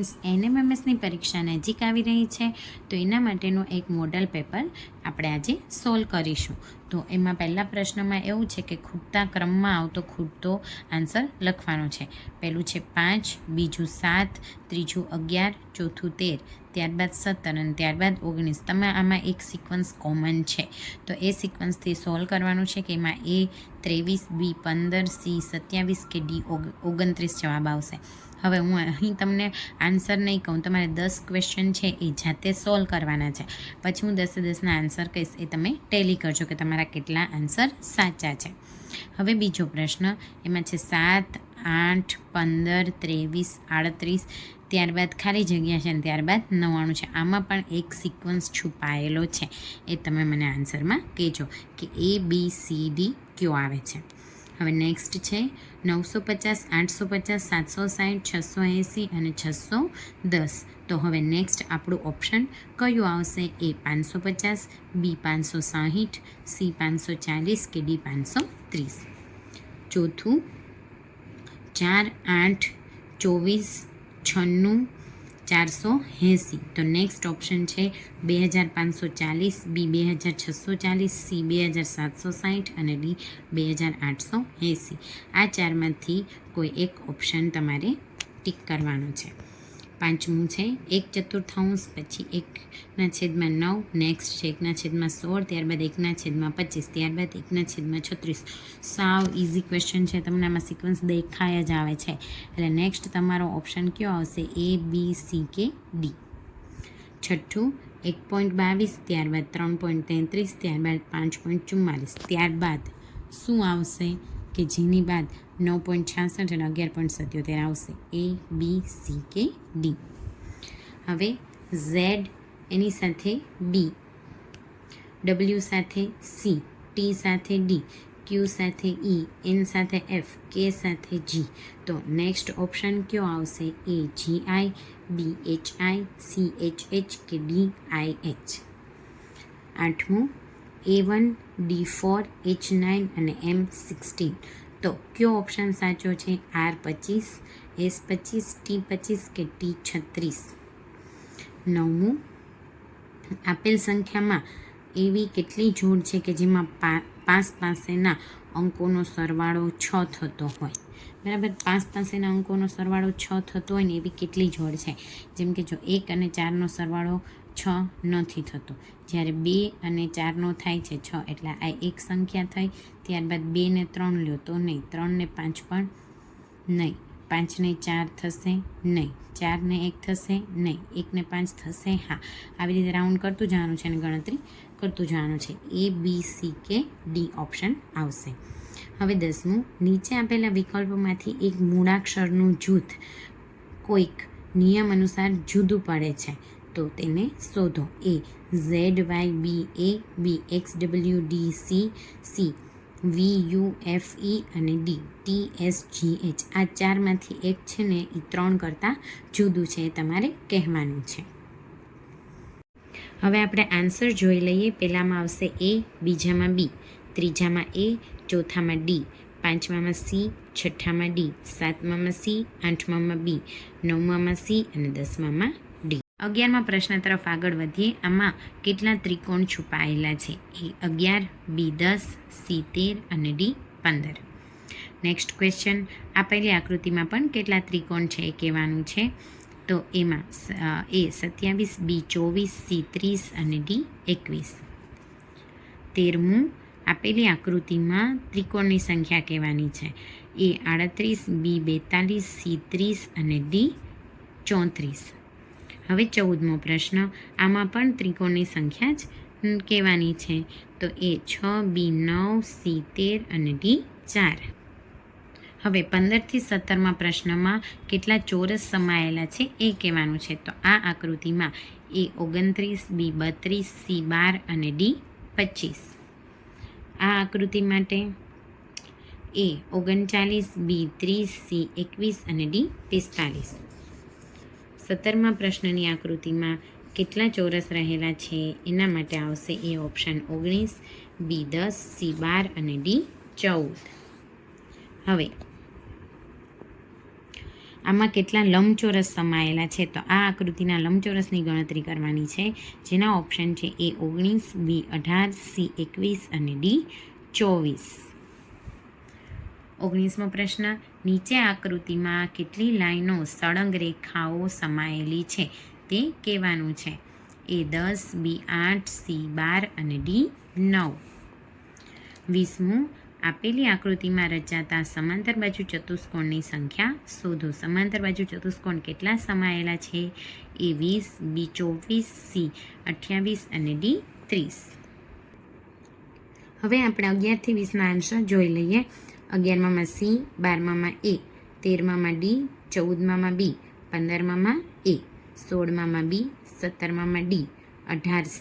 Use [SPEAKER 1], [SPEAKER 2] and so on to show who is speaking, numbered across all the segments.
[SPEAKER 1] Students એનએમએમએસની પરીક્ષા નજીક આવી રહી છે, તો એના માટેનું એક મોડલ પેપર આપણે આજે સોલ્વ કરીશું. તો એમાં પહેલા પ્રશ્નમાં એવું છે કે ખૂટતા ક્રમમાં આવતો ખૂટતો આન્સર લખવાનો છે. પહેલું છે 5, બીજું 7, ત્રીજું 11, ચોથું 13, ત્યારબાદ 17 અને ત્યારબાદ 19. તમે આમાં એક સિક્વન્સ કોમન છે, તો એ સિક્વન્સથી સોલ્વ કરવાનું છે કે એમાં એ 23, બી 15, સી 27 કે ડી 29 જવાબ આવશે. હવે હું અહીં તમને આન્સર નહીં કહું, તમારે 10 ક્વેશ્ચન છે એ જાતે સોલ્વ કરવાના છે. પછી હું 10-10ના આન્સર કહીશ, એ તમે ટેલી કરજો કે તમારા કેટલા આન્સર સાચા છે. હવે બીજો પ્રશ્ન, એમાં છે 7, 8, 15, 23, 38, ત્યારબાદ ખાલી જગ્યા છે અને ત્યારબાદ 99 છે. આમાં પણ એક સિક્વન્સ છુપાયેલો છે, એ તમે મને આન્સરમાં કહેજો કે એ બી સી ડી કયો આવે છે. હવે નેક્સ્ટ છે 950, 850, 760, 680 અને 610. તો હવે નેક્સ્ટ આપણું ઓપ્શન કયું આવશે? એ 550, બી 560, સી 540 કે ડી 530. ચોથું 4, 8, 24, 96, 480. તો નેક્સ્ટ ઓપ્શન છે 2540, બી 2640, સી 2760 અને ડી 2880. આ ચારમાંથી કોઈ એક ઓપ્શન તમારે ટિક કરવાનો છે. પાંચમું છે 1/4, પછી 1/9, નેક્સ્ટ છે 1/16, ત્યારબાદ 1/25, ત્યારબાદ 1/36. સાવ ઇઝી ક્વેશ્ચન છે, તમને આમાં સિક્વન્સ દેખાય જ આવે છે. એટલે નેક્સ્ટ તમારો ઓપ્શન કયો આવશે? એ બી સી કે ડી. છઠ્ઠું 1.22, ત્યારબાદ 3.33, ત્યારબાદ 5.44, ત્યારબાદ શું આવશે કે જેની બાદ 9.66 અને 11.77 આવશે? એ બી સી કે ડી. હવે ઝેડ એની સાથે બી, ડબલ્યુ સાથે સી, ટી સાથે ડી, ક્યુ સાથે ઈ, એન સાથે એફ, કે સાથે જી. તો નેક્સ્ટ ઓપ્શન કયો આવશે? A G I, B H I, C H H કે ડી આઈ એચ. આઠમું A1, D4, H9 અને M16. તો કયો ઓપ્શન સાચો છે? R25, S25, T25 કે T36. નવમું, આપેલ સંખ્યામાં એવી કેટલી જોડ છે કે જેમાં પાસેના અંકોનો સરવાળો 6 થતો હોય? બરાબર, પાસેના અંકોનો સરવાળો 6 થતો હોય ને એવી કેટલી જોડ છે? જેમ કે જો 1 અને 4નો સરવાળો 6 નથી થતો, જ્યારે 2 અને 4નો થાય છે 6, એટલે આ એક સંખ્યા થઈ. ત્યારબાદ 2 ને 3 લ્યો તો નહીં, 3 ને 5 પણ નહીં, 5 ને 4 થશે નહીં, 4 ને 1 થશે નહીં, 1 ને 5 થશે હા. આવી રીતે રાઉન્ડ કરતું જવાનું છે અને ગણતરી કરતું જવાનું છે. એ બી સી કે ડી ઓપ્શન આવશે. હવે 10મું, નીચે આપેલા વિકલ્પોમાંથી એક મૂળાક્ષરનું જૂથ કોઈક નિયમ અનુસાર જુદું પડે છે, તો તેને શોધો. A Z Y B A, B X W D C, C V U F E અને D T S G H. આ ચારમાંથી એક છે ને એ 3 કરતાં જુદું છે, એ તમારે કહેવાનું છે. હવે આપણે આન્સર જોઈ લઈએ. પહેલામાં આવશે એ, બીજામાં બી, ત્રીજામાં એ, ચોથામાં ડી, પાંચમામાં સી, છઠ્ઠામાં ડી, સાતમામાં સી, આઠમામાં બી, નવમામાં સી અને 10મામાં ડી. 11મા પ્રશ્ન તરફ આગળ વધીએ. આમાં કેટલા ત્રિકોણ છુપાયેલા છે? એ 11, બી 10, સી 13 અને ડી 15. નેક્સ્ટ ક્વેશ્ચન, આપેલી આકૃતિમાં પણ કેટલા ત્રિકોણ છે એ કહેવાનું છે. તો એમાં એ 27, બી 24, સી 30 અને ડી 21. 13મું, આપેલી આકૃતિમાં ત્રિકોણની સંખ્યા કહેવાની છે. એ 38, બી 42, સી 30 અને ડી 34. હવે 14મો પ્રશ્ન, આમાં પણ ત્રિકોણની સંખ્યા જ કહેવાની છે. તો એ 6, બી 9, સી 13 અને ડી 4. હવે 15થી 17મા પ્રશ્નમાં કેટલા ચોરસ સમાયેલા છે એ કહેવાનું છે. તો આ આકૃતિમાં એ 29, બી 32, સી 12 અને ડી 25. આ આકૃતિ માટે એ 39, બી 30, સી 21 અને ડી 45. 17મા પ્રશ્નની આકૃતિમાં કેટલા ચોરસ રહેલા છે એના માટે આવશે એ ઓપ્શન 19, બી 10, સી 12 અને ડી 14. હવે આમાં કેટલા લંબચોરસ સમાયેલા છે, તો આ આકૃતિના લંબચોરસની ગણતરી કરવાની છે, જેના ઓપ્શન છે A 19, B 18, C 21 અને D 24. 19મો પ્રશ્ન, નીચે આકૃતિમાં કેટલી લાઈનો સળંગ રેખાઓ સમાયેલી છે તે કહેવાનું છે. A 10, B 8, C 12 અને D 9. 20મું, આપેલી આકૃતિમાં રચાતા સમાંતર બાજુ ચતુષ્કોણની સંખ્યા શોધો. સમાંતર બાજુ ચતુષ્કોણ કેટલા સમાયેલા છે? A 20, B 24, C 28 અને D 30. હવે આપણે 11 થી 20ના આન્સર જોઈ લઈએ. 11માં C, 12માં A, 13માં D, 14માં B, 15માં A, 16માં B, 17માં D, 18 C,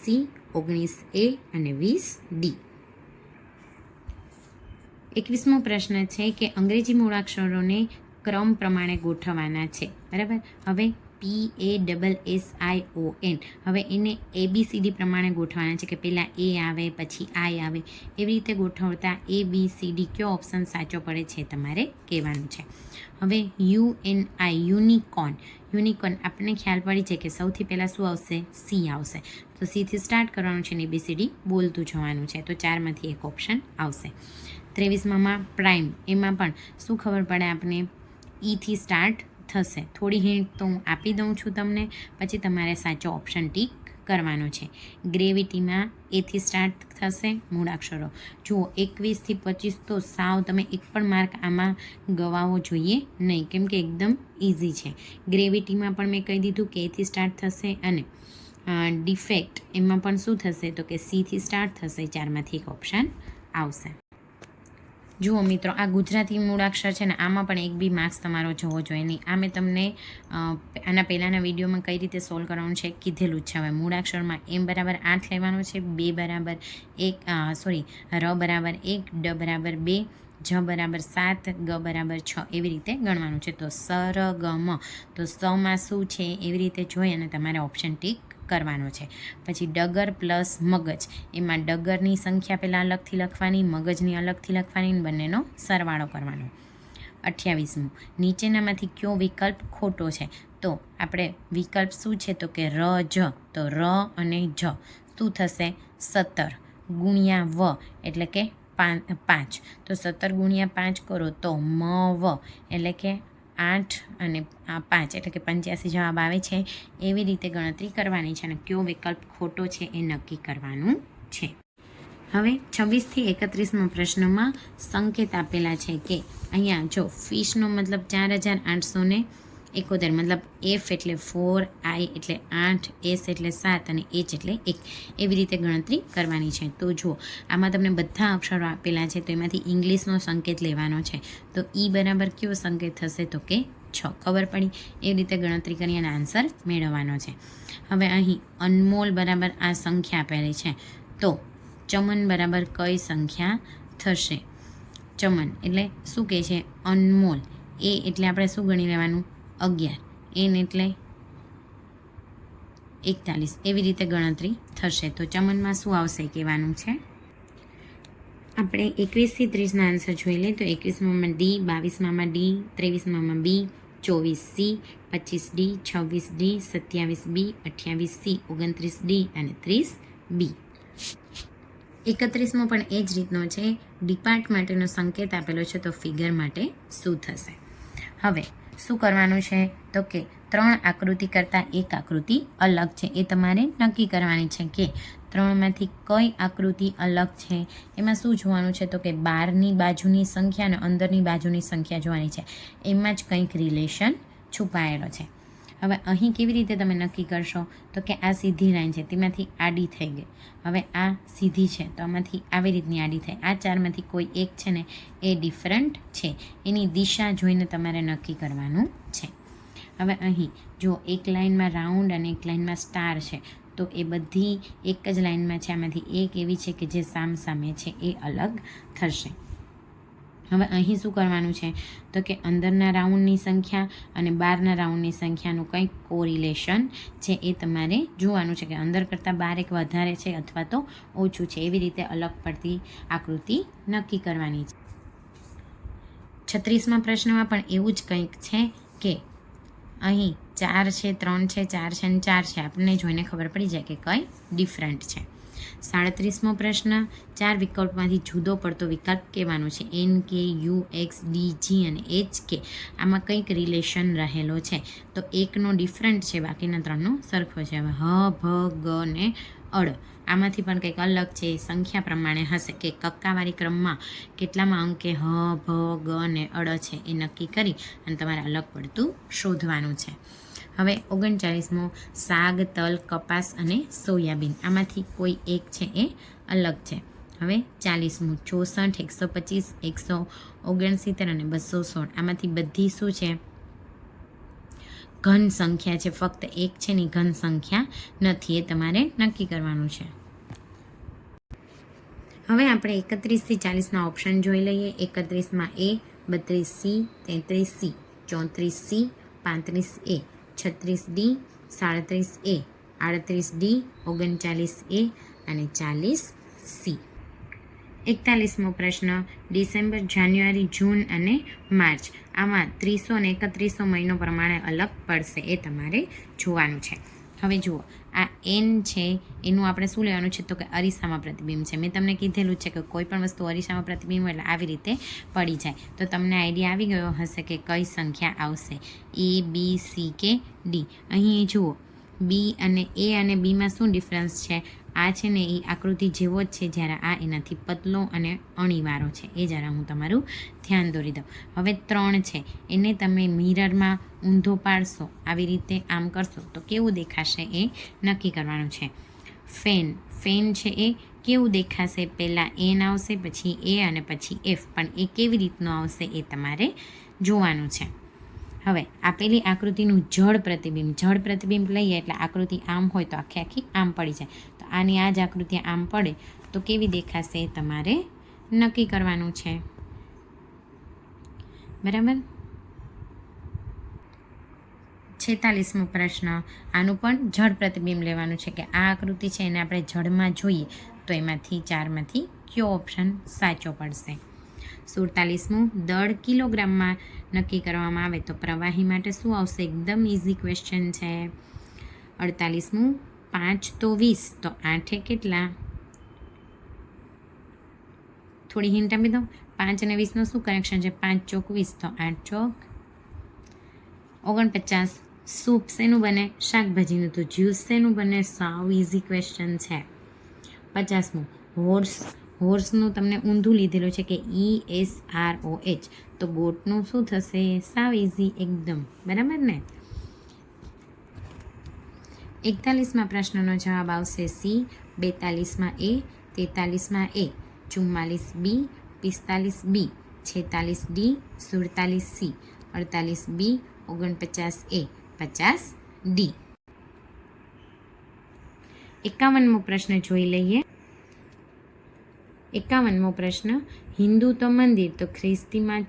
[SPEAKER 1] 19 A અને 20 D. 21મો પ્રશ્ન છે કે અંગ્રેજી મૂળાક્ષરોને ક્રમ પ્રમાણે ગોઠવવાના છે. બરાબર. હવે PASSION, હવે એને ABCD પ્રમાણે ગોઠવવાના છે કે પહેલાં A આવે પછી I આવે, એવી રીતે ગોઠવતા ABCD કયો ઓપ્શન સાચો પડે છે તમારે કહેવાનું છે. હવે UNI, યુનિકોર્ન આપણને ખ્યાલ પડી છે કે સૌથી પહેલાં શું આવશે? C આવશે. તો C થી સ્ટાર્ટ કરવાનું છે અને ABCD બોલતું જવાનું છે. તો 4માંથી એક ઓપ્શન આવશે. 23માં પ્રાઇમ, એમાં પણ શું ખબર પડે આપણે? E થી સ્ટાર્ટ થશે. થોડી હિન્ટ તો હું આપી દઉં છું તમને, પછી તમારે સાચો ઓપ્શન ટીક કરવાનો છે. ગ્રેવિટીમાં A થી સ્ટાર્ટ થશે મૂળાક્ષરો. જુઓ 21 થી 25 તો સાવ તમે એક પણ માર્ક આમાં ગવાવો જોઈએ નહીં, કેમ કે એકદમ ઇઝી છે. ગ્રેવિટીમાં પણ મેં કહી દીધું કે A થી સ્ટાર્ટ થશે, અને ડિફેક્ટ એમાં પણ શું થશે? તો કે C થી સ્ટાર્ટ થશે. 4માંથી એક ઓપ્શન આવશે. જુઓ મિત્રો, આ ગુજરાતી મૂળાક્ષર છે ને, આમાં પણ એક બી માર્ક્સ તમારો જવો જોઈએ નહીં. આ મેં તમને આના પહેલાંના વિડીયોમાં કઈ રીતે સોલ્વ કરવાનું છે કીધેલું જ છે. હવે મૂળાક્ષરમાં M બરાબર 8 લેવાનો છે, ર બરાબર 1, ડ બરાબર 2, જ બરાબર 7, ગ બરાબર 6, એવી રીતે ગણવાનું છે. તો સ, ર, ગ, મ, તો સમાં શું છે એવી રીતે જોઈ અને તમારે ઓપ્શન ટીક કરવાનો છે. પછી ડગર પ્લસ મગજ, એમાં ડગરની સંખ્યા પહેલાં અલગથી લખવાની, મગજની અલગથી લખવાની, બંનેનો સરવાળો કરવાનો. 28મું, નીચેનામાંથી કયો વિકલ્પ ખોટો છે? તો આપણે વિકલ્પ શું છે? તો કે ર, જ. તો ર અને જ શું થશે? 17 ગુણ્યા વ એટલે કે 5. તો 17 ગુણ્યા 5 કરો તો મ વ એટલે કે 8 અને 5 એટલે કે 85 જવાબ આવે છે. એવી રીતે ગણતરી કરવાની છે અને કયો વિકલ્પ ખોટો છે એ નક્કી કરવાનું છે. હવે 26 થી 31માં પ્રશ્નમાં સંકેત આપેલા છે કે અહીંયા જો ફિશનો મતલબ 4871, મતલબ F એટલે 4, I એટલે 8, S એટલે 7 અને H એટલે 1, એવી રીતે ગણતરી કરવાની છે. તો જુઓ, આમાં તમને બધા અક્ષરો આપેલા છે, તો એમાંથી ઇંગ્લિશનો સંકેત લેવાનો છે. તો E બરાબર કયો સંકેત થશે? તો કે 6. ખબર પડી? એવી રીતે ગણતરી કરી અને આન્સર મેળવવાનો છે. હવે અહીં અનમોલ બરાબર આ સંખ્યા આપેલી છે, તો ચમન બરાબર કઈ સંખ્યા થશે? ચમન એટલે શું કહે છે? અનમોલ. એ એટલે આપણે શું ગણી લેવાનું? 11, એન એટલે 41, એવી રીતે ગણતરી થશે. તો ચમનમાં શું આવશે કહેવાનું છે. આપણે 21 થી 30ના આન્સર જોઈ લઈએ. તો 21માં D, 22માં D, 23માં B, 24 C, 25 D, 26 D, 27 B, 28 C, 29 D અને 30 B. 31મો પણ એ જ રીતનો છે. ડિપાર્ટ માટેનો સંકેત આપેલો છે, તો ફિગર માટે શું થશે? હવે શું કરવાનું છે? તો કે 3 આકૃતિ કરતાં એક આકૃતિ અલગ છે, એ તમારે નક્કી કરવાની છે કે 3માંથી કઈ આકૃતિ અલગ છે. એમાં શું જોવાનું છે? તો કે બહારની બાજુની સંખ્યા અને અંદરની બાજુની સંખ્યા જોવાની છે. એમાં જ કંઈક રિલેશન છુપાયેલો છે. હવે અહીં કેવી રીતે તમે નક્કી કરશો? તો કે આ સીધી લાઈન છે, તેમાંથી આડી થઈ ગઈ. હવે આ સીધી છે, તો આમાંથી આવી રીતની આડી થઈ. આ 4માંથી કોઈ એક છે ને એ ડિફરન્ટ છે, એની દિશા જોઈને તમારે નક્કી કરવાનું છે. હવે અહીં જો એક લાઇનમાં રાઉન્ડ અને એક લાઇનમાં સ્ટાર છે, તો એ બધી એક જ લાઇનમાં છે. આમાંથી એક એવી છે કે જે સામસામે છે, એ અલગ થશે. હવે અહીં શું કરવાનું છે? તો કે અંદરના રાઉન્ડની સંખ્યા અને બહારના રાઉન્ડની સંખ્યાનું કંઈક કોરિલેશન છે, એ તમારે જોવાનું છે કે અંદર કરતાં બહાર એક વધારે છે અથવા તો ઓછું છે. એવી રીતે અલગ પડતી આકૃતિ નક્કી કરવાની છે. 36મા પ્રશ્નમાં પણ એવું જ કંઈક છે કે અહીં 4 છે, 3 છે, 4 છે અને 4 છે. આપણને જોઈને ખબર પડી જાય કે કઈ ડિફરન્ટ છે. 37મો પ્રશ્ન, 4 વિકલ્પમાંથી જુદો પડતો વિકલ્પ કહેવાનો છે. એન કે, યુ, એક્સ, ડી, જી અને એચ કે. આમાં કંઈક રિલેશન રહેલો છે. તો એકનો ડિફરન્ટ છે, બાકીના 3નો સરખો છે. હવે હ, ભ, ગ ને અડ, આમાંથી પણ કંઈક અલગ છે. સંખ્યા પ્રમાણે હશે કે કક્કાવાળી ક્રમમાં કેટલામાં અંકે હ, ભ, ગ અને અડ છે એ નક્કી કરી અને તમારે અલગ પડતું શોધવાનું છે. હવે 39મો, શાક, તલ, કપાસ અને સોયાબીન. આમાંથી કોઈ એક છે એ અલગ છે. હવે 40મું, 64, 125, 169 અને 216. આમાંથી બધી શું છે? ઘન સંખ્યા છે. ફક્ત એક છે ને ઘન સંખ્યા નથી, એ તમારે નક્કી કરવાનું છે. હવે આપણે 31 થી 40ના ઓપ્શન જોઈ લઈએ. 31માં એ, 32C, 33C, 34C, 35A, 36D, 37A, 38D, 39A અને 40C. 41મો પ્રશ્ન, ડિસેમ્બર, જાન્યુઆરી, જૂન અને માર્ચ. આમાં 300 અને 3100 મહિનો પ્રમાણે અલગ પડશે, એ તમારે જોવાનું છે. હવે જુઓ, આ એન છે એનું આપણે શું લેવાનું છે? તો કે અરીસામાં પ્રતિબિંબ છે. મેં તમને કીધેલું છે કે કોઈ પણ વસ્તુ અરીસામાં પ્રતિબિંબ એટલે આવી રીતે પડી જાય. તો તમને આઈડિયા આવી ગયો હશે કે કઈ સંખ્યા આવશે, એ, બી, સી કે ડી. અહીં જુઓ, બી અને એ અને બીમાં શું ડિફરન્સ છે? આ છે ને એ આકૃતિ જેવો જ છે, જ્યારે આ એનાથી પતલો અને અણીવાળો છે. એ જરા હું તમારું ધ્યાન દોરી દઉં. હવે 3 છે, એને તમે મિરરમાં ઊંધો પાડશો, આવી રીતે આમ કરશો તો કેવું દેખાશે એ નક્કી કરવાનું છે. ફેન છે એ કેવું દેખાશે? પહેલાં એન આવશે, પછી એ અને પછી એફ, પણ એ કેવી રીતનું આવશે એ તમારે જોવાનું છે. હવે આપેલી આકૃતિનું જળ પ્રતિબિંબ લઈએ એટલે આકૃતિ આમ હોય તો આખી આમ પડી જાય. તો આની આ જ આકૃતિ આમ પડે તો કેવી દેખાશે એ તમારે નક્કી કરવાનું છે. બરાબર. 46મો પ્રશ્ન, આનું પણ જળ પ્રતિબિંબ લેવાનું છે કે આ આકૃતિ છે એને આપણે જળમાં જોઈએ તો એમાંથી 4માંથી કયો ઓપ્શન સાચો પડશે. 47મું, દળ કિલોગ્રામમાં નક્કી કરવામાં આવે તો પ્રવાહી માટે શું આવશે? એકદમ ઇઝી ક્વેશ્ચન છે. 48મું, 5 તો 20 તો 8 કેટલા? થોડી હિન્ટ આપી દો. 5 અને 20નું શું કનેક્શન છે? 5 ચોક 20 તો 8 ચોક 49. સૂપ શેનું બને? શાકભાજીનું. તો જ્યુસ શેનું બને? સાવ ઇઝી ક્વેશ્ચન છે. 50મું, હોર્સનું તમને ઊંધું લીધેલું છે કે ESROH, તો ગોટનું શું થશે? સાવ ઇઝી એકદમ. બરાબર ને. 41મા પ્રશ્નનો જવાબ આવશે સી. 42માં એ, 43માં એ, 44B, 45B, 46D, 47C, 48B, 49A, 50D. 51મો પ્રશ્ન જોઈ લઈએ. 51મો પ્રશ્ન, હિન્દુ તો મંદિર તો ખ્રિસ્તીમાં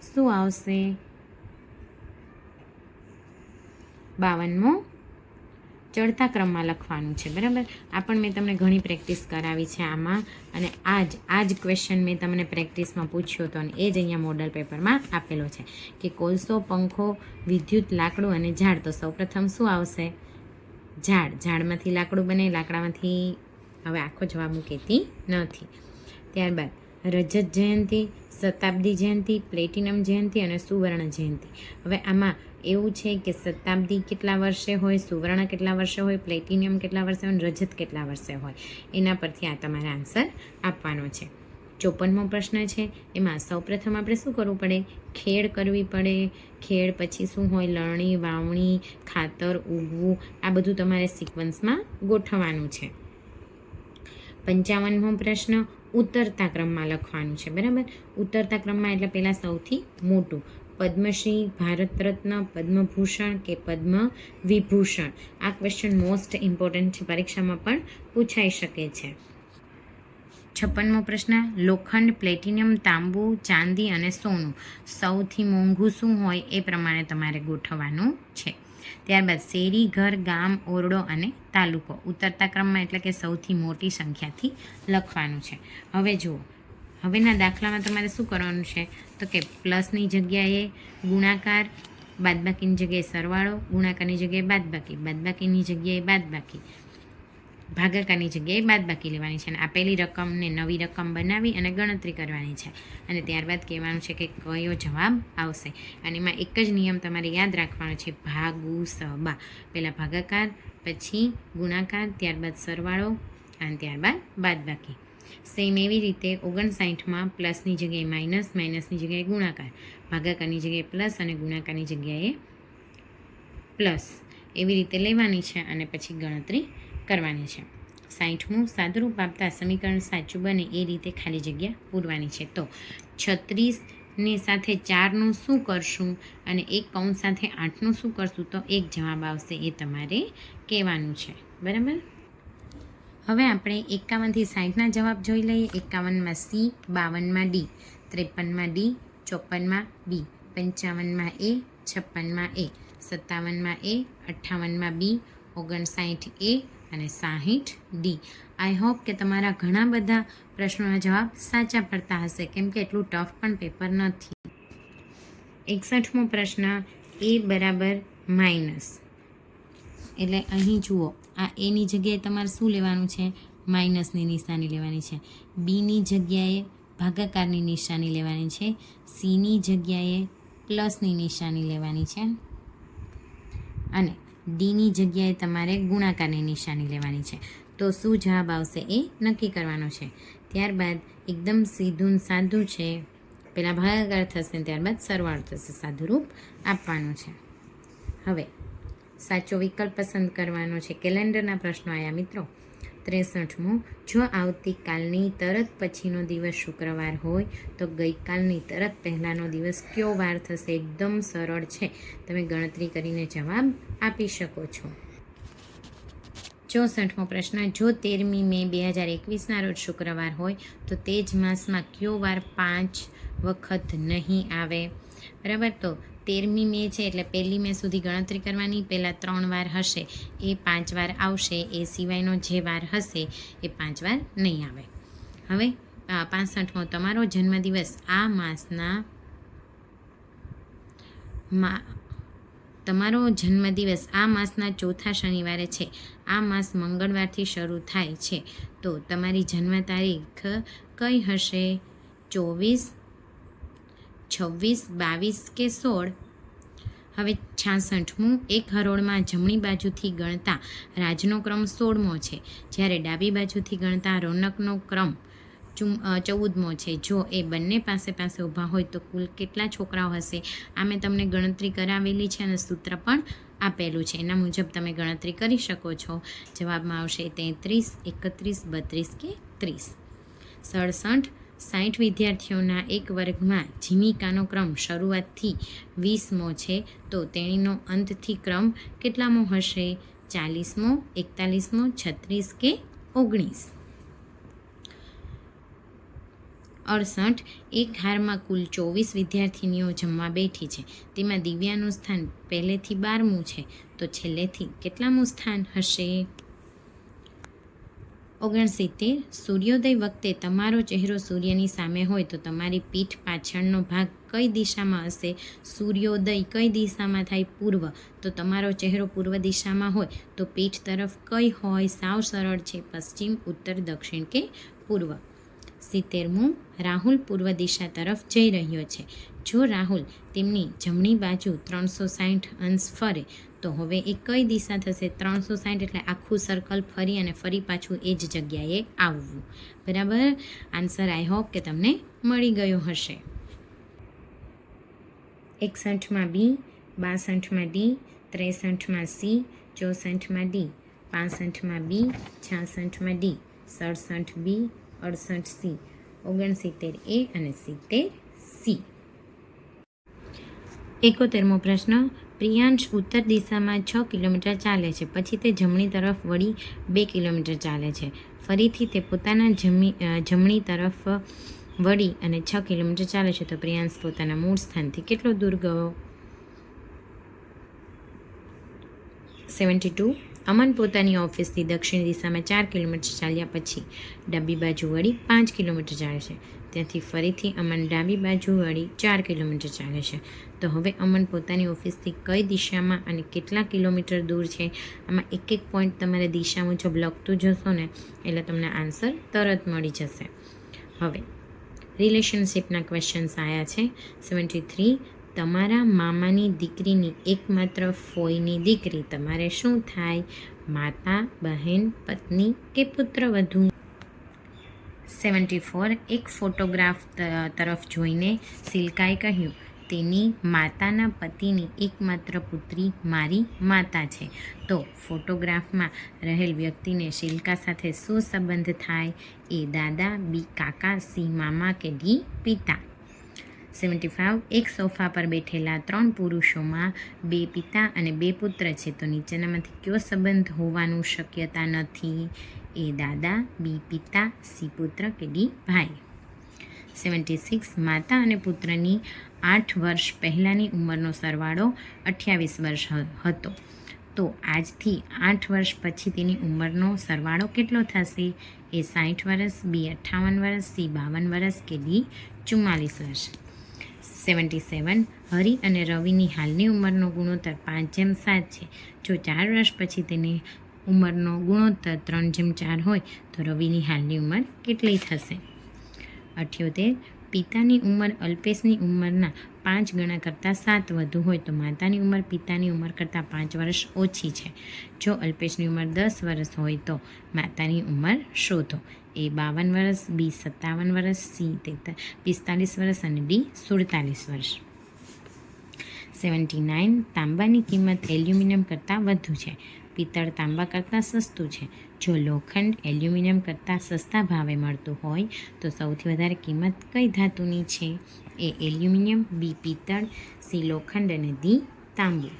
[SPEAKER 1] શું આવશે? 52મો, ચડતા ક્રમમાં લખવાનું છે. બરાબર. આ પણ મેં તમને ઘણી પ્રેક્ટિસ કરાવી છે આમાં, અને આ જ ક્વેશ્ચન મેં તમને પ્રેક્ટિસમાં પૂછ્યો હતો અને એ જ અહીંયા મોડલ પેપરમાં આપેલો છે કે કોલસો, પંખો, વિદ્યુત, લાકડું અને ઝાડ. તો સૌપ્રથમ શું આવશે? ઝાડમાંથી લાકડું બને, લાકડામાંથી. હવે આખો જવાબ હું કહેતી નથી. ત્યારબાદ રજત જયંતિ, શતાબ્દી જયંતિ, પ્લેટિનમ જયંતિ અને સુવર્ણ જયંતિ. હવે આમાં એવું છે કે શતાબ્દી કેટલા વર્ષે હોય, સુવર્ણ કેટલા વર્ષે હોય, પ્લેટિનિયમ કેટલા વર્ષે હોય, રજત કેટલા વર્ષે હોય, એના પરથી આ તમારે આન્સર આપવાનો છે. 54મો પ્રશ્ન છે, એમાં સૌપ્રથમ આપણે શું કરવું પડે? ખેડ કરવી પડે. ખેડ પછી શું હોય? લણણી, વાવણી, ખાતર, ઉગવું, આ બધું તમારે સિક્વન્સમાં ગોઠવવાનું છે. 55મો પ્રશ્ન, ઉતરતા ક્રમમાં લખવાનું છે. બરાબર. ઉતરતા ક્રમમાં એટલે પહેલાં સૌથી મોટું. પદ્મશ્રી, ભારત રત્ન, પદ્મભૂષણ કે પદ્મ વિભૂષણ. આ ક્વેશ્ચન મોસ્ટ ઇમ્પોર્ટન્ટ છે, પરીક્ષામાં પણ પૂછાઈ શકે છે. 56મો પ્રશ્ન, લોખંડ, પ્લેટિનિયમ, તાંબુ, ચાંદી અને સોનું. સૌથી મોંઘું શું હોય એ પ્રમાણે તમારે ગોઠવવાનું છે. ત્યારબાદ શેરી, ઘર, ગામ, ઓરડો અને તાલુકો. ઉતરતા ક્રમમાં એટલે કે સૌથી મોટી સંખ્યાથી લખવાનું છે. હવે જુઓ, હવેના દાખલામાં તમારે શું કરવાનું છે? તો કે પ્લસની જગ્યાએ ગુણાકાર, બાદબાકીની જગ્યાએ સરવાળો, ગુણાકારની જગ્યાએ બાદબાકી, બાદબાકીની જગ્યાએ બાદબાકી, ભાગાકારની જગ્યાએ બાદબાકી લેવાની છે અને આપેલી રકમને નવી રકમ બનાવી અને ગણતરી કરવાની છે અને ત્યારબાદ કહેવાનું છે કે કયો જવાબ આવશે. અને એમાં એક જ નિયમ તમારે યાદ રાખવાનો છે, ભાગુ સબા. પહેલાં ભાગાકાર, પછી ગુણાકાર, ત્યારબાદ સરવાળો અને ત્યારબાદ બાદબાકી. સેમ એવી રીતે 59માં પ્લસની જગ્યાએ માઇનસ, માઇનસની જગ્યાએ ગુણાકાર, ભાગાકારની જગ્યાએ પ્લસ અને ગુણાકારની જગ્યાએ પ્લસ એવી રીતે લેવાની છે અને પછી ગણતરી કરવાની છે. 60મું સાદુરૂપ આપતા સમીકરણ સાચું બને એ રીતે ખાલી જગ્યા પૂરવાની છે. તો 36ની સાથે 4નું શું કરશું અને એક કૌંસ સાથે 8નું શું કરશું, તો એક જવાબ આવશે એ તમારે કહેવાનું છે. બરાબર. હવે આપણે 51થી 60ના જવાબ જોઈ લઈએ. 51માં સી, 52માં ડી, 53માં ડી, 54માં બી, 55માં એ, 56માં એ, 57માં એ, 58માં બી, 59 એ અને 60 ડી. આઈ હોપ કે તમારા ઘણા બધા પ્રશ્નોના જવાબ સાચા પડતા હશે, કેમ કે એટલું ટફ પણ પેપર નથી. 61મો પ્રશ્ન, એ બરાબર માઇનસ, એટલે અહીં જુઓ, આ એની જગ્યાએ તમારે શું લેવાનું છે, માઇનસની નિશાની લેવાની છે. બીની જગ્યાએ ભાગાકારની નિશાની લેવાની છે. સીની જગ્યાએ પ્લસની નિશાની લેવાની છે અને ડીની જગ્યાએ તમારે ગુણાકારની નિશાની લેવાની છે. તો શું જવાબ આવશે એ નક્કી કરવાનો છે. ત્યારબાદ એકદમ સીધું સાદું છે, પહેલાં ભાગાકાર થશે ત્યારબાદ સરવાળો થશે, સાદુરૂપ આપવાનું છે. હવે સાચો વિકલ્પ પસંદ કરવાનો છે. કેલેન્ડરના પ્રશ્નો આવ્યા મિત્રો. 63મું, જો આવતીકાલની તરત પછીનો દિવસ શુક્રવાર હોય તો ગઈકાલની તરત પહેલાંનો દિવસ કયો વાર થશે? એકદમ સરળ છે, તમે ગણતરી કરીને જવાબ આપી શકો છો. 64મો પ્રશ્ન, જો 13મી મે 2021ના રોજ શુક્રવાર હોય તો તે જ માસમાં કયો વાર 5 વખત નહીં આવે? બરાબર. તો 13મી મે છે એટલે 1લી મે સુધી ગણતરી કરવાની. પહેલાં 3 વાર હશે એ 5 વાર આવશે, એ સિવાયનો જે વાર હશે એ 5 વાર નહીં આવે. હવે 65મો, તમારો જન્મદિવસ આ માસના તમારો જન્મદિવસ આ માસના ચોથા શનિવારે છે. આ માસ મંગળવારથી શરૂ થાય છે, તો તમારી જન્મ તારીખ કઈ હશે? 24, 26, 22 કે 16? હવે 66મું, એક હરોળમાં જમણી બાજુથી ગણતા રાજનો ક્રમ 16મો છે, જ્યારે ડાબી બાજુથી ગણતા રોનકનો ક્રમ 14મો છે. જો એ બંને પાસે પાસે ઊભા હોય તો કુલ કેટલા છોકરાઓ હશે? આ મેં તમને ગણતરી કરાવેલી છે અને સૂત્ર પણ આપેલું છે, એના મુજબ તમે ગણતરી કરી શકો છો. જવાબમાં આવશે 33, 31, 32 કે 30. 67, 60 વિદ્યાર્થીઓના એક વર્ગમાં જીમિકાનો ક્રમ શરૂઆતથી 20મો છે, તો તેણીનો અંતથી ક્રમ કેટલામો હશે? 40મો, 41મો, 36 કે 19? 68, એક હારમાં કુલ 24 વિદ્યાર્થીનીઓ જમવા બેઠી છે, તેમાં દિવ્યાનું સ્થાન પહેલેથી 12મું છે, તો છેલ્લેથી કેટલામું સ્થાન હશે? 69, સૂર્યોદય વખતે તમારો ચહેરો સૂર્યની સામે હોય તો તમારી પીઠ પાછળનો ભાગ કઈ દિશામાં હશે? સૂર્યોદય કઈ દિશામાં થાય? પૂર્વ. તો તમારો ચહેરો પૂર્વ દિશામાં હોય તો પીઠ તરફ કઈ હોય? સાવ સરળ છે, પશ્ચિમ, ઉત્તર, દક્ષિણ કે પૂર્વ. 70મું, રાહુલ પૂર્વ દિશા તરફ જઈ રહ્યો છે. જો રાહુલ તેમની જમણી બાજુ 360 અંશ ફરે તો હવે એ કઈ દિશા થશે? 360 એટલે આખું સર્કલ ફરી અને ફરી પાછું એ જ જગ્યાએ આવવું. બરાબર. આન્સર આઈ હોપ કે તમને મળી ગયો હશે. 61માં બી, 62માં ડી, 63માં સી, 64માં ડી, 65માં બી, 66માં ડી, 67 બી, 68 સી, 69 એ અને 70 સી. 71મો પ્રશ્ન, પ્રિયાંશ ઉત્તર દિશામાં 6 કિલોમીટર ચાલે છે, પછી તે જમણી તરફ વળી 2 કિલોમીટર ચાલે છે, ફરીથી તે પોતાના જમણી તરફ વળી અને 6 કિલોમીટર ચાલે છે, તો પ્રિયાંશ પોતાના મૂળ સ્થાનથી કેટલો દૂર ગયો? 72, અમન પોતાની ઓફિસથી દક્ષિણ દિશામાં 4 કિલોમીટર ચાલ્યા પછી ડાબી બાજુ વળી 5 કિલોમીટર ચાલે છે. ત્યાંથી ફરીથી અમન ડાબી બાજુ વળી 4 કિલોમીટર ચાલે છે. તો હવે અમન પોતાની ઓફિસથી કઈ દિશામાં અને કેટલા કિલોમીટર દૂર છે, આમાં એક એક પોઈન્ટ તમારે દિશા મુજબ લખતું જશો ને એટલે તમને આન્સર તરત મળી જશે. હવે રિલેશનશિપના ક્વેશ્ચન્સ આવ્યા છે. 73. તમારા મામાની દીકરીની એકમાત્ર ફોઈની દીકરી તમારે શું થાય? માતા, બહેન, પત્ની કે પુત્રવધુ? 74. એક ફોટોગ્રાફ તરફ જોઈને સિલ્કાએ કહ્યું, તેની માતાના પતિની એકમાત્ર પુત્રી મારી માતા છે. તો ફોટોગ્રાફમાં રહેલ વ્યક્તિને સિલ્કા સાથે શું સંબંધ થાય? એ દાદા, બી કાકા, સી મામા કે ડી પિતા? 75. એક સોફા પર બેઠેલા 3 પુરુષોમાં 2 પિતા અને 2 પુત્ર છે. તો નીચેનામાંથી કયો સંબંધ હોવાનું શક્યતા નથી? એ દાદા, બી પિતા, સી પુત્ર કે ડી ભાઈ? 76. માતા અને પુત્રની 8 વર્ષ પહેલાંની ઉંમરનો સરવાળો 28 વર્ષ હતો. તો આજથી 8 વર્ષ પછી તેની ઉંમરનો સરવાળો કેટલો થશે? એ 60 વર્ષ, બી 58 વર્ષ, સી 52 વર્ષ કે ડી 44 વર્ષ? 77. હરિ અને રવિની હાલની ઉંમરનો ગુણોત્તર 5:7 છે. જો 4 વર્ષ પછી તેની ઉંમરનો ગુણોત્તર 3:4 હોય તો રવિની હાલની ઉંમર કેટલી થશે? 78. પિતાની ઉંમર અલ્પેશની ઉંમરના 5 ગણા કરતાં 7 વધુ હોય તો માતાની ઉંમર પિતાની ઉંમર કરતાં 5 વર્ષ ઓછી છે. જો અલ્પેશની ઉંમર 10 વર્ષ હોય તો માતાની ઉંમર શોધો. એ 52 વર્ષ, બી 57 વર્ષ, સી 45 વર્ષ અને ડી 47 વર્ષ? 79. તાંબાની કિંમત એલ્યુમિનિયમ કરતાં વધુ છે. પિત્તળ તાંબા કરતાં સસ્તું છે. જો લોખંડ એલ્યુમિનિયમ કરતાં સસ્તા ભાવે મળતું હોય તો સૌથી વધારે કિંમત કઈ ધાતુની છે? એ એલ્યુમિનિયમ, બી પિત્તળ, સી લોખંડ અને ડી તાંબુ?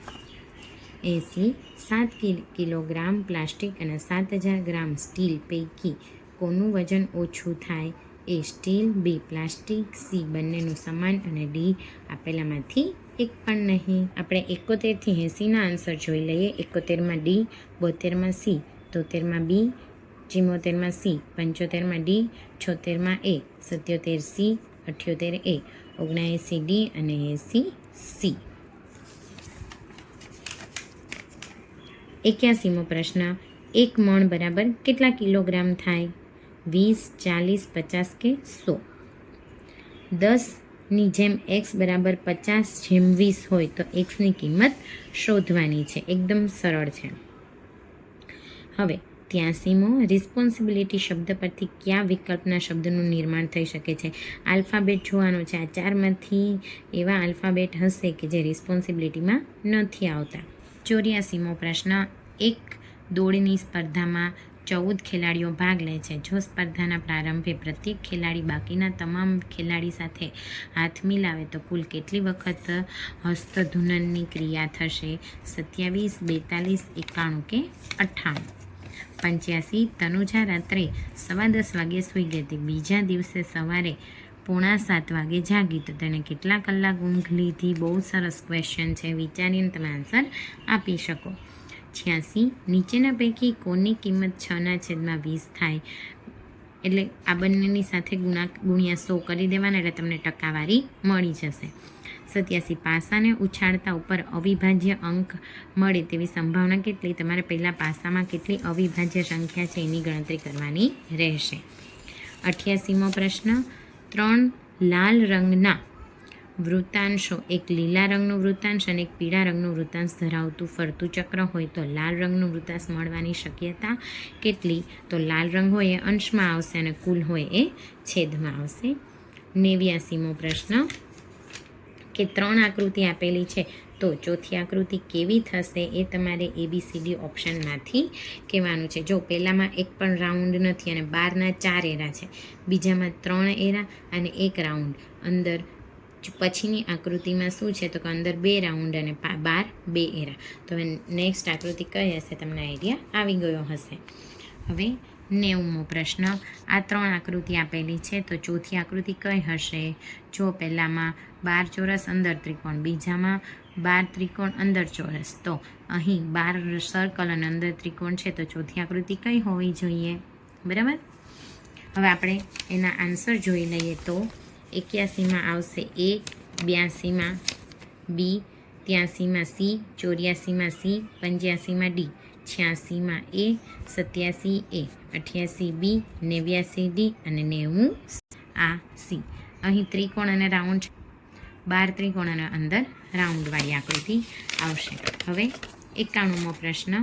[SPEAKER 1] 80. 7 કિલોગ્રામ પ્લાસ્ટિક અને 7000 ગ્રામ સ્ટીલ પૈકી કોનું વજન ઓછું થાય? એ સ્ટીલ, બી પ્લાસ્ટિક, સી બંનેનું સમાન અને ડી આપેલામાંથી એક પણ નહીં. આપણે 71 થી 80ના આન્સર જોઈ લઈએ. 71માં ડી, 72માં સી, 73માં બી, 74માં સી, 75માં ડી, 76માં એ, 77 સી, 78 એ, 79 ડી અને 80 સી. 81મો પ્રશ્ન. 1 મણ બરાબર કેટલા કિલોગ્રામ થાય? 20, 40, 50 કે 100? 10ની જેમ x બરાબર 50/20 હોય તો xની કિંમત શોધવાની છે. એકદમ સરળ છે. હવે 83મો. રિસ્પોન્સિબિલિટી શબ્દ પરથી કયા વિકલ્પના શબ્દનું નિર્માણ થઈ શકે છે? આલ્ફાબેટ જોવાનો છે. આ 4માંથી એવા આલ્ફાબેટ હશે કે જે રિસ્પોન્સિબિલિટીમાં નથી આવતા. 84મો પ્રશ્ન. એક દોડની સ્પર્ધામાં 14 ખેલાડીઓ ભાગ લે છે. જો સ્પર્ધાના પ્રારંભે પ્રત્યેક ખેલાડી બાકીના તમામ ખેલાડી સાથે હાથ મિલાવે તો કુલ કેટલી વખત હસ્તધૂનનની ક્રિયા થશે? 27, 42, 91 કે 98? 85. તનુજા રાત્રે 10:15 વાગે સૂઈ ગઈ હતી. બીજા દિવસે સવારે 6:45 વાગે જાગી તો તેણે કેટલા કલાક ઊંઘ લીધી? બહુ સરસ ક્વેશ્ચન છે. વિચારીને તમે આન્સર આપી શકો. 86. નીચેના પૈકી કોની કિંમત 6/20 થાય? એટલે આ બંનેની સાથે ગુણ્યા 100 કરી દેવાના એટલે તમને ટકાવારી મળી જશે. 87. પાસાને ઉછાળતા ઉપર અવિભાજ્ય અંક મળે તેવી સંભાવના કેટલી? તમારે પહેલાં પાસામાં કેટલી અવિભાજ્ય સંખ્યા છે એની ગણતરી કરવાની રહેશે. 88મો પ્રશ્ન. 3 લાલ રંગના વૃત્તાંશો, એક લીલા રંગનું વૃત્તાંશ અને એક પીળા રંગનું વૃત્તાંશ ધરાવતું ફરતું ચક્ર હોય તો લાલ રંગનું વૃત્તાંશ મળવાની શક્યતા કેટલી? તો લાલ રંગ હોય એ અંશમાં આવશે અને કુલ હોય એ છેદમાં આવશે. 89મો પ્રશ્ન કે 3 આકૃતિ આપેલી છે તો ચોથી આકૃતિ કેવી થશે? એ તમારે ABCD ઓપ્શનમાંથી કહેવાનું છે. જો પહેલામાં એક પણ રાઉન્ડ નથી અને 12ના 4 એરા છે, બીજામાં 3 એરા અને 1 રાઉન્ડ, અંદર પછીની આકૃતિમાં શું છે તો કે અંદર 2 રાઉન્ડ અને 12 2 એરા. તો હવે નેક્સ્ટ આકૃતિ કઈ હશે તમને આઈડિયા આવી ગયો હશે. હવે 90મો પ્રશ્ન, આ 3 આકૃતિ આપેલી છે તો ચોથી આકૃતિ કઈ હશે? જો પહેલામાં 12 ચોરસ અંદર ત્રિકોણ, બીજામાં 12 ત્રિકોણ અંદર ચોરસ, તો અહીં 12 સર્કલ અને અંદર ત્રિકોણ છે તો ચોથી આકૃતિ કઈ હોવી જોઈએ? બરાબર. હવે આપણે એના આન્સર જોઈ લઈએ તો 81માં આવશે A, 82માં B, 83માં C, 84માં C, 85માં D, 86માં A, 87 A, 88 B, 89 D અને 90 આ C. અહીં ત્રિકોણ અને રાઉન્ડ, 12 ત્રિકોણ અને અંદર રાઉન્ડવાળી આકૃતિ આવશે. હવે 91મો પ્રશ્ન.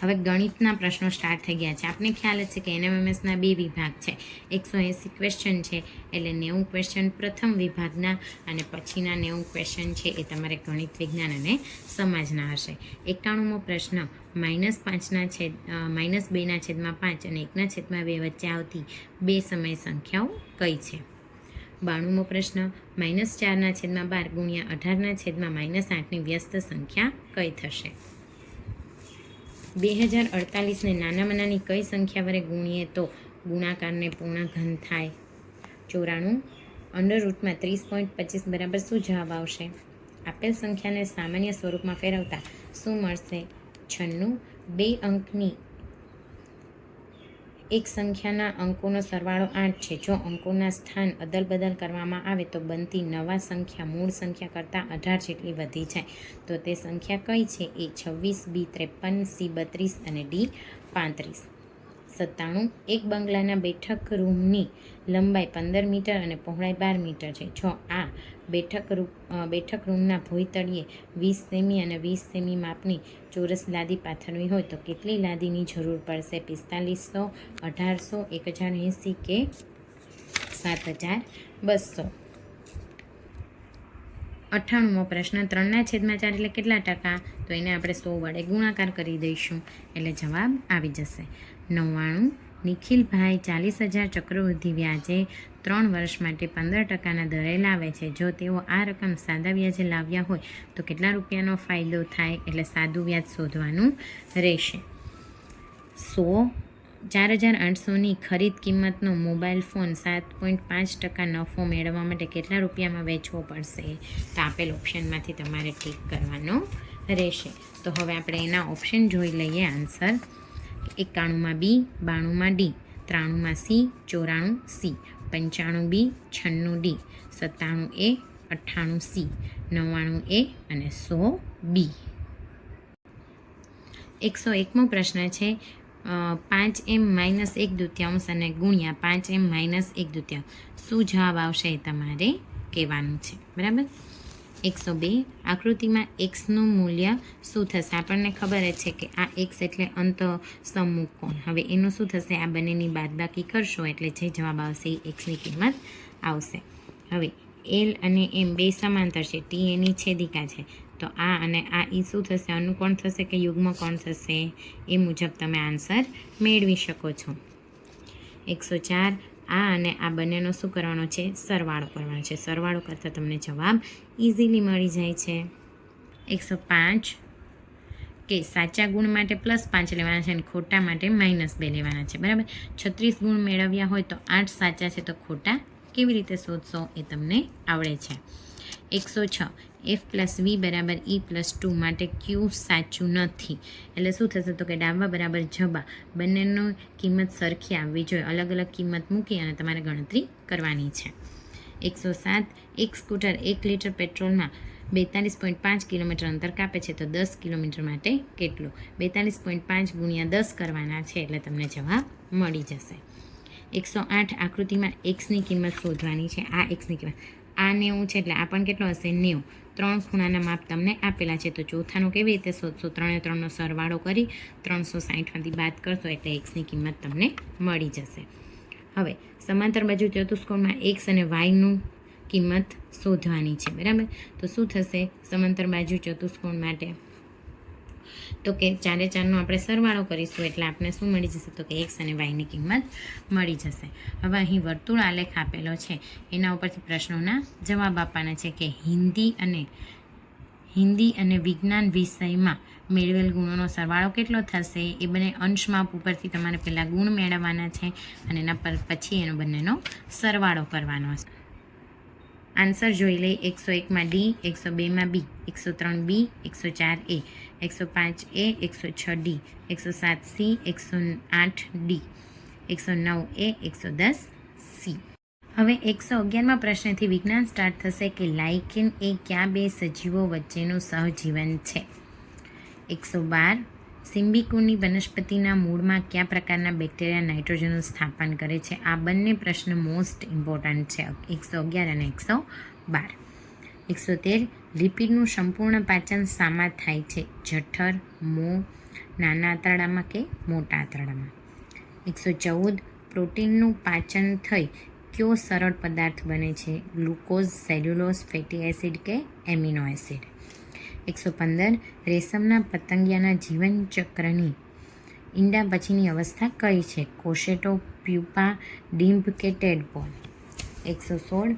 [SPEAKER 1] હવે ગણિતના પ્રશ્નો સ્ટાર્ટ થઈ ગયા છે. આપને ખ્યાલ જ છે કે NMMSના 2 વિભાગ છે, 180 ક્વેશ્ચન છે, એટલે 90 ક્વેશ્ચન પ્રથમ વિભાગના અને પછીના 90 ક્વેશ્ચન છે એ તમારે ગણિત, વિજ્ઞાન અને સમાજના હશે. 91મો પ્રશ્ન, -2/5 અને 1/2 વચ્ચે આવતી 2 સમય સંખ્યાઓ કઈ છે? 92મો પ્રશ્ન, -4/12 ગુણ્યા 18/-8ની વ્યસ્ત સંખ્યા કઈ થશે? 2048ને નાનામાં નાની કઈ સંખ્યા વડે ગુણીએ તો ગુણાકારને પૂર્ણ ઘન થાય? 94 √ 30.25 બરાબર શું જવાબ આવશે? આપેલ સંખ્યાને સામાન્ય સ્વરૂપમાં ફેરવતા શું મળશે? 96. 2 અંકની એક સંખ્યાના અંકોનો સરવાળો 8 છે. જો અંકોના સ્થાન અદલ બદલ કરવામાં આવે તો બનતી નવા સંખ્યા મૂળ સંખ્યા કરતાં 18 જેટલી વધી જાય તો તે સંખ્યા કઈ છે? A 26, B 53, C 32 અને D 35. 97. એક બંગલાના બેઠક રૂમની લંબાઈ 15 મીટર અને પહોળાઈ 12 મીટર છે. જો આ બેઠક રૂમના ભોંયતળિયે 20 સેમી અને 20 સેમી માપની ચોરસ લાદી પાથરવી હોય તો કેટલી લાદીની જરૂર પડશે? 4500, 1800, 1080 કે 7200? 98મો પ્રશ્ન, 3/4 એટલે કેટલા ટકા? તો એને આપણે 100 વડે ગુણાકાર કરી દઈશું એટલે જવાબ આવી જશે. 99. નિખિલભાઈ 40,000 ચક્રવૃદ્ધિ વ્યાજે 3 વર્ષ માટે 15% દરે લાવે છે. જો તેઓ આ રકમ સાદા વ્યાજે લાવ્યા હોય તો કેટલા રૂપિયાનો ફાયદો થાય? એટલે સાદું વ્યાજ શોધવાનું રહેશે. 4,800ની ખરીદ કિંમતનો મોબાઈલ ફોન 7.5% નફો મેળવવા માટે કેટલા રૂપિયામાં વેચવો પડશે? તો આપેલ ઓપ્શનમાંથી તમારે ટીક કરવાનો રહેશે. તો હવે આપણે એના ઓપ્શન જોઈ લઈએ આન્સર. 91માં B, 92માં D, 93માં C, 94 C, 95 B, 96 D, 97 A, 98 C, 99 A અને 100 B. 101મો પ્રશ્ન છે, 5m - 1/2 અને ગુણ્યા 5m - 1/2 શું જવાબ આવશે એ તમારે કહેવાનું છે. બરાબર. 102. આકૃતિમાં xનું મૂલ્ય શું થશે? આપણને ખબર જ છે કે આ x એટલે અંત સમમુખ કોણ. હવે એનું શું થશે? આ બંનેની બાદબાકી કરશો એટલે જે જવાબ આવશે એ xની કિંમત આવશે. હવે L અને M 2 સમાંતર છે, T એની છેદિકા છે, તો આ અને આ એ શું થશે? અનુકોણ થશે કે યુગ્મ કોણ થશે? એ મુજબ તમે આન્સર મેળવી શકો છો. 104. આ અને આ બંનેનો શું કરવાનો છે? સરવાળો કરવાનો છે. સરવાળો કરતાં તમને જવાબ ઇઝીલી મળી જાય છે. 105 કે સાચા ગુણ માટે +5 લેવાના છે અને ખોટા માટે -2 લેવાના છે. બરાબર. 36 ગુણ મેળવ્યા હોય તો 8 સાચા છે તો ખોટા કેવી રીતે શોધશો એ તમને આવડે છે. 106. F + V = E + 2 માટે Q સાચું નથી. એટલે શું થશે? તો કે ડાબા બરાબર જબા બંનેનો કિંમત સરખી આવવી જોઈએ. અલગ અલગ કિંમત મૂકી અને તમારે ગણતરી કરવાની છે. 107. એક સ્કૂટર 1 લીટર પેટ્રોલમાં 42.5 કિલોમીટર અંતર કાપે છે તો 10 કિલોમીટર માટે કેટલું? 42.5 ગુણ્યા 10 કરવાના છે એટલે તમને જવાબ મળી જશે. 108. આકૃતિમાં xની કિંમત શોધવાની છે. આ xની કિંમત આ 90 છે એટલે આ પણ કેટલો હશે? 90. 3 ખૂણાના માપ તમને આપેલા છે તો ચોથાનો કેવી રીતે શોધશો? 3 એ 3નો સરવાળો કરી 360માંથી બાદ કરશો એટલે xની કિંમત તમને મળી જશે. હવે સમાંતર બાજુ ચતુષ્કોણમાં x અને yનું કિંમત શોધવાની છે. બરાબર. તો શું થશે સમાંતર બાજુ ચતુષ્કોણ માટે? તો કે 4 એ 4નો આપણે સરવાળો કરીશું એટલે આપણે શું મળી જશે? તો કે x અને yની કિંમત મળી જશે. હવે અહીં વર્તુળ આલેખ આપેલો છે, એના ઉપરથી પ્રશ્નોના જવાબ આપવાના છે કે હિન્દી અને વિજ્ઞાન વિષયમાં મેળવેલ ગુણોનો સરવાળો કેટલો થશે? એ બંને અંશ માપ ઉપરથી તમારે પહેલાં ગુણ મેળવવાના છે અને એના પર પછી એનો બંનેનો સરવાળો કરવાનો છે. આન્સર જોઈ લઈ. 101માં ડી, 102માં બી, 103 બી, 104 એ, 105 એ, 106 ડી, 107 સી, 108 ડી, 109 એ, 110 સી. હવે 111માં પ્રશ્નથી વિજ્ઞાન સ્ટાર્ટ થશે કે લાઇકેન એ કયા બે સજીવો વચ્ચેનું સહજીવન છે? 112 સિમ્બિકુની વનસ્પતિના મૂળમાં કયા પ્રકારના બેક્ટેરિયા નાઇટ્રોજનનું સ્થાપન કરે છે? આ બંને પ્રશ્ન મોસ્ટ ઇમ્પોર્ટન્ટ છે, 111 અને 112. 113 લિપિડનું સંપૂર્ણ પાચન શામાં થાય છે? જઠર, મોં, નાના આંતરડામાં કે મોટા આંતરડામાં? 114 પ્રોટીનનું પાચન થઈ કયો સરળ પદાર્થ બને છે? ગ્લુકોઝ, સેલ્યુલોઝ, ફેટી એસિડ કે એમિનો એસિડ? 115 રેશમના પતંગિયાના જીવનચક્રની ઈંડા પછીની અવસ્થા કઈ છે? કોશેટો, પ્યુપા, ડિમ્બ કે ટેડપોલ? 116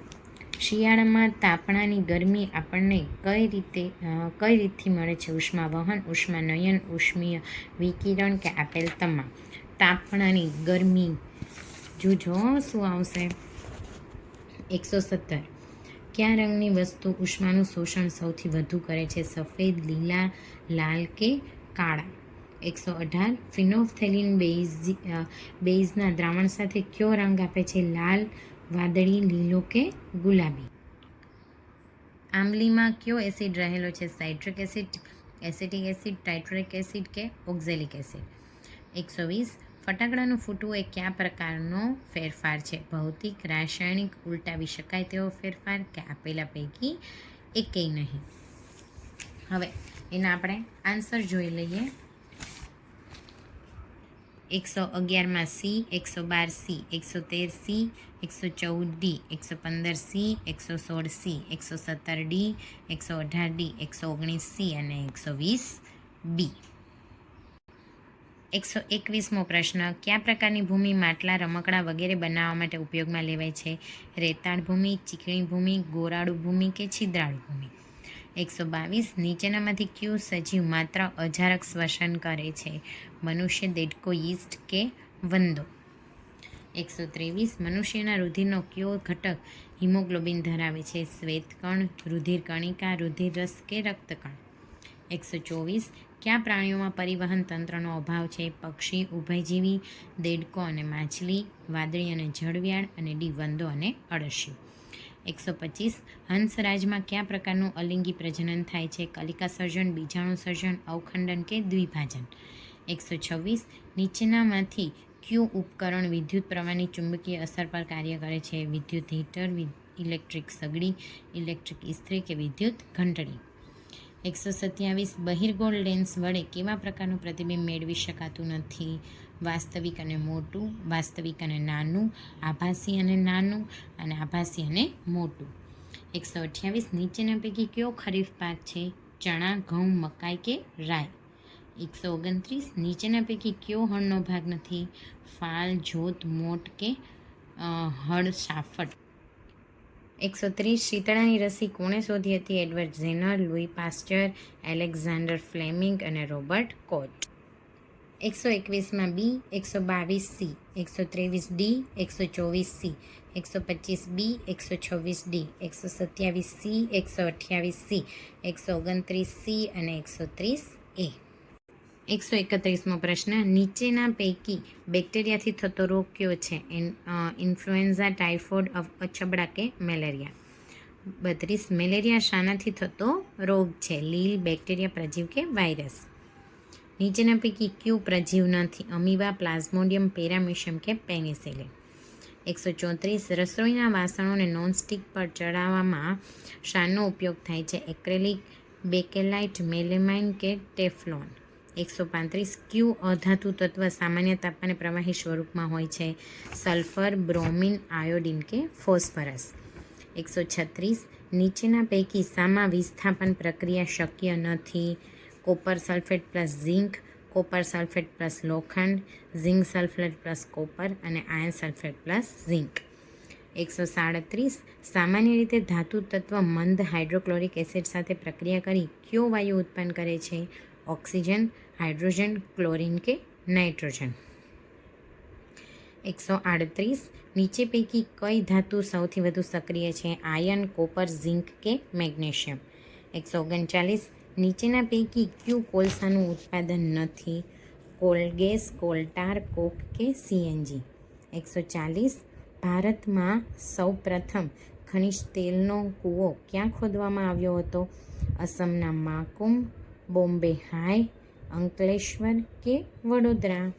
[SPEAKER 1] શિયાળામાં તાપણાની ગરમી આપણને કઈ રીતથી મળે છે? ઉષ્માવહન, ઉષ્માનયન, ઉષ્મીય વિકિરણ કે આપેલ તમામ? તાપણાની ગરમી જોજો શું આવશે. 117 કયા રંગની વસ્તુ ઉષ્માનું શોષણ સૌથી વધુ કરે છે? સફેદ, લીલા, લાલ કે કાળા? 118 ફિનોલ્ફથેલિન બેઝના દ્રાવણ સાથે કયો રંગ આપે છે? લાલ, વાદળી, લીલો કે ગુલાબી? આંબલીમાં કયો એસિડ રહેલો છે? સાઇટ્રિક એસિડ, એસિટિક એસિડ, ટાઇટ્રિક એસિડ કે ઓક્ઝેલિક એસિડ? 120 ફટાકડાનું ફૂટવું એ કયા પ્રકારનો ફેરફાર છે? ભૌતિક, રાસાયણિક, ઉલટાવી શકાય તેવો ફેરફાર કે આપેલા પૈકી એકેય નહીં? હવે એના આપણે આન્સર જોઈ લઈએ. 111માં C, 112 C, 113 C, 114 D, 115 C, 116 C, 117 D, 118 D, 119 C અને 120 બી. 121મો પ્રશ્ન કયા પ્રકારની ભૂમિ માટલા, રમકડા વગેરે બનાવવા માટે ઉપયોગમાં લેવાય છે? રેતાળ ભૂમિ, ચીકણી ભૂમિ, ગોરાળુ ભૂમિ કે છિદ્રાળુ ભૂમિ? 122 નીચેનામાંથી કયું સજીવ માત્ર અજારક શ્વસન કરે છે? મનુષ્ય, દેડકો, યીસ્ટ કે વંદો? 123 મનુષ્યના રુધિરનો કયો ઘટક હિમોગ્લોબિન ધરાવે છે? શ્વેતકણ, રુધિર કણિકા, રુધિર રસ કે રક્તકણ? 124 કયા પ્રાણીઓમાં પરિવહન તંત્રનો અભાવ છે? પક્ષી, ઉભયજીવી, દેડકો અને માછલી, વાદળી અને જળવ્યાળ અને ડી વંદો અને અળસિયું? 125 હંસરાજમાં કયા પ્રકારનું અલિંગી પ્રજનન થાય છે? કલિકા સર્જન, બીજાણુ સર્જન, અવખંડન કે દ્વિભાજન? 126 નીચેનામાંથી કયું ઉપકરણ વિદ્યુત પ્રવાહની ચુંબકીય અસર પર કાર્ય કરે છે? વિદ્યુત હીટર, ઇલેક્ટ્રિક સગડી, ઇલેક્ટ્રિક ઇસ્ત્રી કે વિદ્યુત ઘંટડી? 127 બહિર્ગોળ લેન્સ વડે કેવા પ્રકારનું પ્રતિબિંબ મેળવી શકાતું નથી? વાસ્તવિક અને મોટું, વાસ્તવિક અને નાનું, આભાસી અને નાનું અને આભાસી અને મોટું? 128 નીચેના પૈકી કયો ખરીફ પાક છે? ચણા, ઘઉં, મકાઈ કે રાઈ? 129 નીચેના પૈકી કયો હળનો ભાગ નથી? ફાલ, જોત, મોટ કે હળ સાફટ? 130 શીતળાની રસી કોણે શોધી હતી? Edward Jenner, Louis Pasteur, Alexander Fleming અને રોબર્ટ કોચ? 121માં B, 122 C, 123 D, 124 C, 125 B, 126 D, 127 C, 128 C, 129 C અને 130 એ. 131મો પ્રશ્ન નીચેના પૈકી બેક્ટેરિયાથી થતો રોગ કયો છે? ઇન્ફ્લુએન્ઝા, ટાઇફોઇડ, અછબડા કે મેલેરિયા? 32 મેલેરિયા શાનાથી થતો રોગ છે? લીલ, બેક્ટેરિયા, પ્રજીવ કે વાયરસ? નીચેના પૈકી કયું પ્રજીવ નથી? અમીબા, પ્લાઝ્મોડિયમ, પેરામિશિયમ કે પેનિસિલિન? 134 રસોઈના વાસણોને નોનસ્ટિક પર ચડાવવામાં શાનો ઉપયોગ થાય છે? એક્રેલિક, બેકેલાઇટ, મેલેમાઇન કે ટેફલોન? 135 કયું અધાતુ તત્વ સામાન્ય તાપમાને પ્રવાહી સ્વરૂપમાં હોય છે? સલ્ફર, બ્રોમિન, આયોડિન કે ફોસ્ફરસ? 136 નીચેના પૈકી શામાં વિસ્થાપન પ્રક્રિયા શક્ય નથી? Copper sulphate plus zinc, copper sulphate plus લોખંડ, ઝિંક સલ્ફેટ પ્લસ કોપર અને આયર્ન સલ્ફેટ પ્લસ ઝિંક? 137 સામાન્ય રીતે ધાતુ તત્વ મંદ હાઇડ્રોક્લોરિક એસિડ સાથે પ્રક્રિયા કરી કયો વાયુ ઉત્પન્ન કરે છે? ઓક્સિજન, હાઇડ્રોજન, ક્લોરિન કે નાઇટ્રોજન? 138 નીચે પૈકી કઈ ધાતુ સૌથી વધુ સક્રિય છે? આયર્ન, કોપર, ઝિંક કે મેગ્નેશિયમ? 139 નીચેના પૈકી કયું કોલસાનું ઉત્પાદન નથી? કોલ ગેસ, કોલટાર, કોક કે સીએનજી? 140 ભારતમાં સૌપ્રથમ ખનિજ તેલનો કૂવો ક્યાં ખોદવામાં આવ્યો હતો? અસમના માકુમ, બોમ્બે હાઈ, અંકલેશ્વર કે વડોદરા?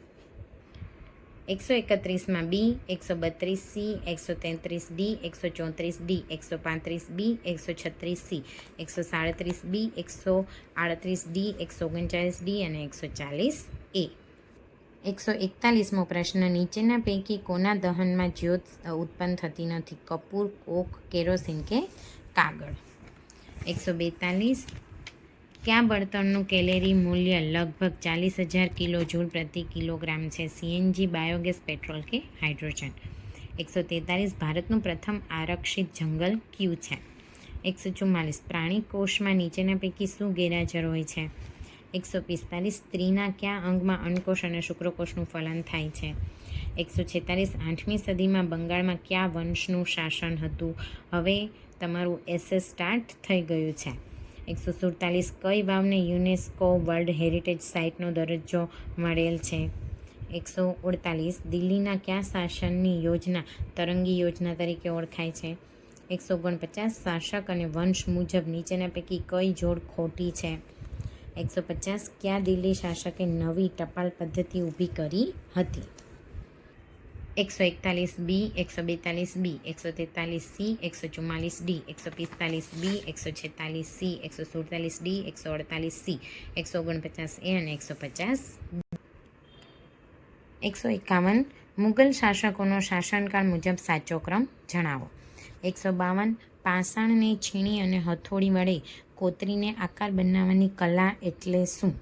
[SPEAKER 1] 131 બી, 132 સી, 133 ડી, 134 ડી, 135 બી, 136 સી, 137 બી, 138 ડી, 139 ડી અને 140 એ. 141મો પ્રશ્ન નીચેના પૈકી કોના દહનમાં જ્યોત ઉત્પન્ન થતી નથી? કપૂર, કોક, કેરોસીન કે કાગળ? 142 કયા બળતણનું કેલેરી મૂલ્ય લગભગ 40,000 કિલો જૂલ પ્રતિ કિલોગ્રામ છે? સીએનજી, બાયોગેસ, પેટ્રોલ કે હાઇડ્રોજન? 143 ભારતનું પ્રથમ આરક્ષિત જંગલ કયું છે? 144 પ્રાણી કોષમાં નીચેના પૈકી શું ગેરહાજર હોય છે? 145 સ્ત્રીના કયા અંગમાં અંડકોષ અને શુક્રકોષનું ફલન થાય છે? 146 8મી સદીમાં બંગાળમાં કયા વંશનું શાસન હતું? હવે તમારું એસે સ્ટાર્ટ થઈ ગયું છે. 147 કઈ વાવને યુનેસ્કો વર્લ્ડ હેરિટેજ સાઇટનો દરજ્જો મળેલ છે? 148 દિલ્હીના કયા શાસનની યોજના તરંગી યોજના તરીકે ઓળખાય છે? 149 શાસક અને વંશ મુજબ નીચેના પૈકી કઈ જોડ ખોટી છે? 150 કયા દિલ્હી શાસકે નવી ટપાલ પદ્ધતિ ઊભી કરી હતી? 141 બી, 142 બી, 143 સી, 144 ડી, 145 બી, 146 સી, 147 ડી, 148 સી, 149 એ અને 150. 151 મુગલ શાસકોનો શાસનકાળ મુજબ સાચો ક્રમ જણાવો. 152 પાષાણને છીણી અને હથોડી વડે કોતરીને આકાર બનાવવાની કલા એટલે શું?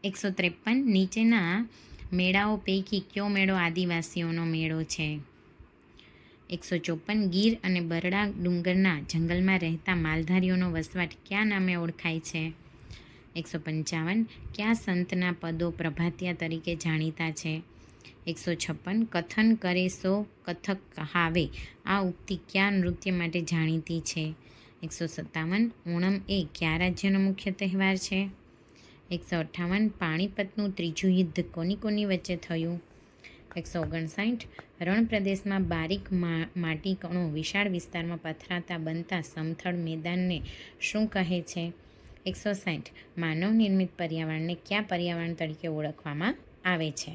[SPEAKER 1] 153 નીચેના મેળાઓ પૈકી કયો મેળો આદિવાસીઓનો મેળો છે? 154 ગીર અને બરડા ડુંગરના જંગલમાં રહેતા માલધારીઓનો વસવાટ કયા નામે ઓળખાય છે? 155 કયા સંતના પદો પ્રભાતિયા તરીકે જાણીતા છે? 156 કથન કરે સો કથક કહાવે આ ઉક્તિ કયા નૃત્ય માટે જાણીતી છે? 157 ઓણમ એ કયા રાજ્યનો મુખ્ય તહેવાર છે? 158 પાણીપતનું ત્રીજું યુદ્ધ કોની કોની વચ્ચે થયું? 159 રણ પ્રદેશમાં બારીક માટી કણો વિશાળ વિસ્તારમાં પથરાતા બનતા સમથળ મેદાનને શું કહે છે? 160 માનવ નિર્મિત પર્યાવરણને કયા પર્યાવરણ તરીકે ઓળખવામાં આવે છે?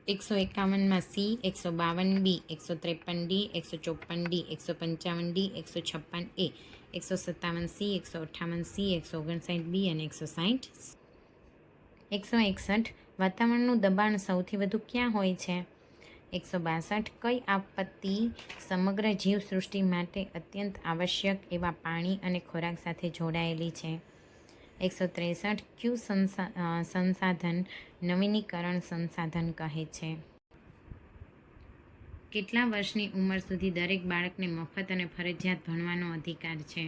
[SPEAKER 1] 151 સી, 152 બી, 153 ડી, 154 ડી, 155 ડી, 156 એ, 157 સી, 158 સી, 159 બી અને 160 સી. 161 વાતાવરણનું દબાણ સૌથી વધુ ક્યાં હોય છે? 162 કઈ આપત્તિ સમગ્ર જીવસૃષ્ટિ માટે અત્યંત આવશ્યક એવા પાણી અને ખોરાક સાથે જોડાયેલી છે? 163 કયું સંસાધન નવીનીકરણ સંસાધન કહે છે? કેટલા વર્ષની ઉંમર સુધી દરેક બાળકને મફત અને ફરજિયાત ભણવાનો અધિકાર છે?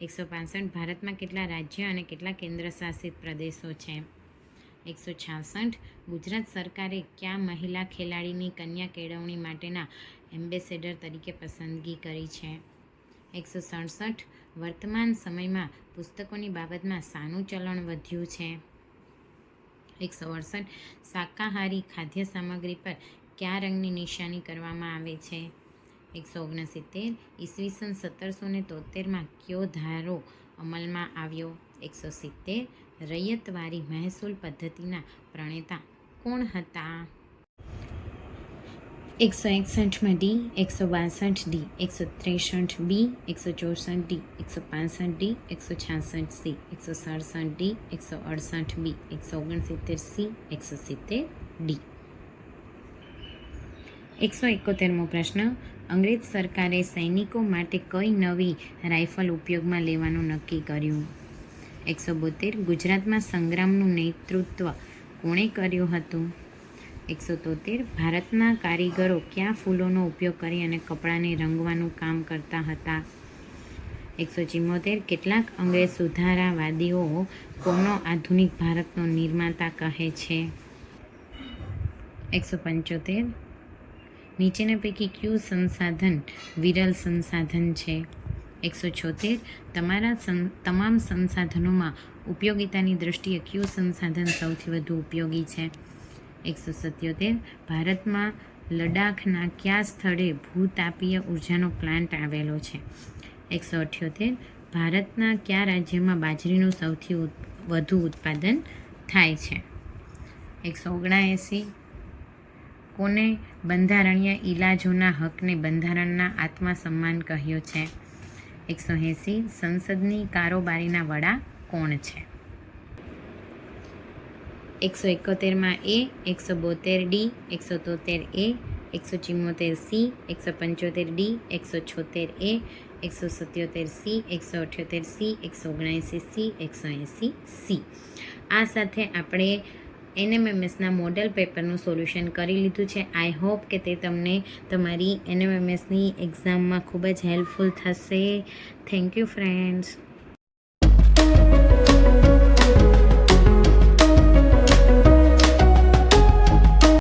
[SPEAKER 1] 165 ભારતમાં કેટલા રાજ્ય અને કેટલા કેન્દ્રશાસિત પ્રદેશો છે? 166 ગુજરાત સરકારે કયા મહિલા ખેલાડીની કન્યા કેળવણી માટેના એમ્બેસેડર તરીકે પસંદગી કરી છે? 167 વર્તમાન સમયમાં પુસ્તકોની બાબતમાં શાનું ચલણ વધ્યું છે? 168 શાકાહારી ખાદ્ય સામગ્રી પર કયા રંગની નિશાની કરવામાં આવે છે? 169 ઈસવીસન 1773માં કયો ધારો અમલમાં આવ્યો? 170 રૈયતવારી મહેસૂલ પદ્ધતિના પ્રણેતા કોણ હતા? 161 ડી, 162 ડી, 163 બી, 164 ડી, 165 ડી, 166 સી, 167 ડી, 168 બી, 169 સી, 170 ડી. 171મો પ્રશ્ન અંગ્રેજ સરકારે સૈનિકો માટે કઈ નવી રાઇફલ ઉપયોગમાં લેવાનું નક્કી કર્યું? 172 ગુજરાતમાં સંગ્રામનું નેતૃત્વ કોણે કર્યું હતું? 173 ભારતના કારીગરો કયા ફૂલોનો ઉપયોગ કરી અને કપડાને રંગવાનું કામ કરતા હતા? 174 કેટલાક અંગ્રેજ સુધારાવાદીઓ કોનો આધુનિક ભારતનો નિર્માતા કહે છે? 175 નીચેના પૈકી કયું સંસાધન વિરલ સંસાધન છે? 176 તમામ સંસાધનોમાં ઉપયોગિતાની દ્રષ્ટિએ કયું સંસાધન સૌથી વધુ ઉપયોગી છે? 177 ભારતમાં લડાખના કયા સ્થળે ભૂતાપીય ઉર્જાનો પ્લાન્ટ આવેલો છે? 178 ભારતના કયા રાજ્યમાં બાજરીનું સૌથી વધુ ઉત્પાદન થાય છે? 179 કોને બંધારણીય ઇલાજોના હકને બંધારણના આત્મસન્માન કહ્યો છે? 180 સંસદની કારોબારીના વડા કોણ છે? 171 A, 172 D, 173 A, 174 C, 175 D, 176 A, 177 C, 178 C, 179 C, 180 C. આ સાથે આપણે NMMSના મોડલ પેપરનું સોલ્યુશન કરી લીધું છે. આઈ હોપ કે તે તમને તમારી NMMSની એક્ઝામમાં ખૂબ જ હેલ્પફુલ થશે. Thank you friends.